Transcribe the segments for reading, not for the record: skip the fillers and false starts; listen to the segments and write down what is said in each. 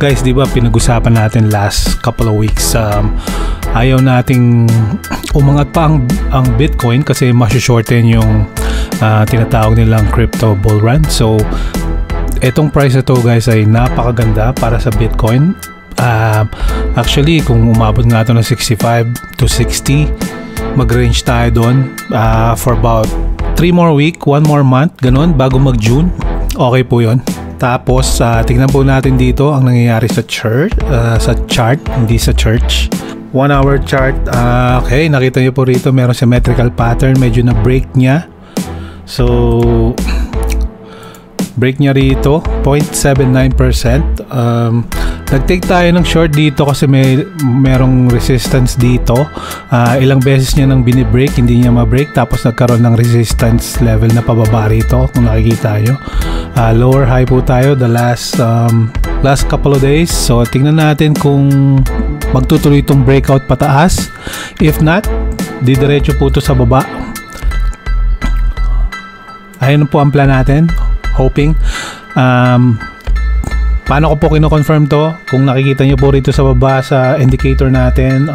guys, di ba pinag-usapan natin last couple of weeks, ayaw nating umangat pa ang Bitcoin kasi masyashorten yung tinatawag nilang crypto bull run. So etong price na to guys ay napakaganda para sa Bitcoin. Actually kung umabot nga ito ng 65 to 60, mag-range tayo doon for about 3 more week, 1 more month, ganun, bago mag-June. Okay po yon. Tapos tingnan po natin dito ang nangyayari sa chart, hindi sa church. 1 hour chart. Okay, nakita niyo po rito meron symmetrical pattern, medyo na break niya. So break niya rito 0.79%. Nag-take tayo ng short dito kasi merong resistance dito. Ilang beses niya nang binibreak, hindi niya ma-break, tapos nagkaroon ng resistance level na pababa rito kung nakikita nyo. Lower high po tayo the last couple of days. So tingnan natin kung magtutuloy itong breakout pataas. If not, didiretso po ito sa baba. Ayun po ang plan natin, hoping. Paano ko po kino-confirm to? Kung nakikita nyo po rito sa baba sa indicator natin,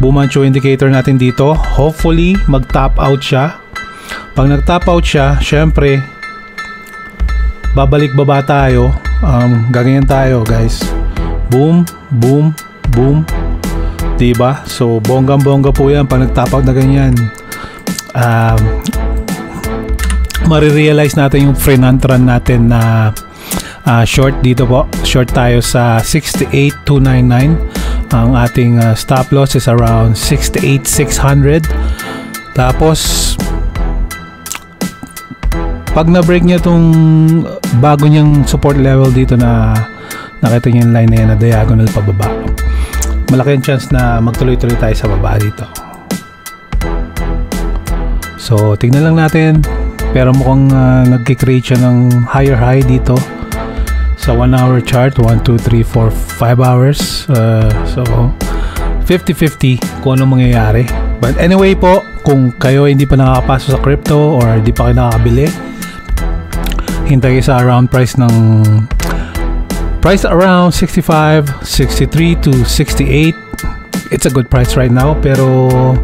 Bumancho indicator natin dito, hopefully mag-top out siya. Pag nag-top out siya, syempre babalik baba tayo. Gaganyan tayo guys, boom, boom, boom, diba? So bonggang-bongga po yan pag nag-top out na ganyan. Marirealize natin yung free-run natin na short dito po. Short tayo sa 68,299. Ang ating stop loss is around 68,600. Tapos pag na-break niya itong bago niyang support level dito na nakita niyo yung line na yan na diagonal pababa, malaki ang chance na magtuloy-tuloy tayo sa baba dito. So tignan lang natin, pero mukhang nagkikreate siya ng higher high dito sa 1 hour chart. 1, 2, 3, 4, 5 hours. So 50-50 kung ano mangyayari. But anyway po, kung kayo hindi pa nakakapasok sa crypto or hindi pa kayo nakakabili, hintay sa around price around 65, 63 to 68. It's a good price right now, pero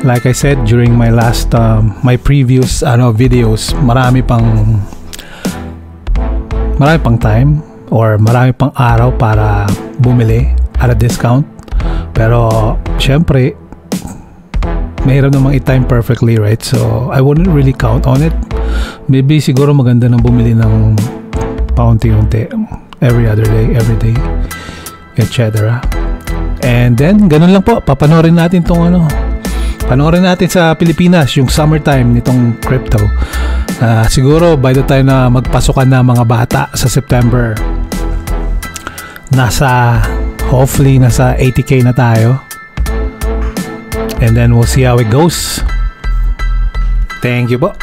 like I said during my last my previous videos, marami pang time or marami pang araw para bumili at a discount. Pero syempre mahirap namang i-time perfectly, right? So I wouldn't really count on it. Maybe siguro maganda na bumili ng paunti-unti, every other day, every day, etc. And then ganun lang po, papanoorin natin tong panoorin natin sa Pilipinas yung summertime nitong crypto. Siguro by the time na magpasukan na mga bata sa September, hopefully nasa 80k na tayo. And then we'll see how it goes. Thank you po.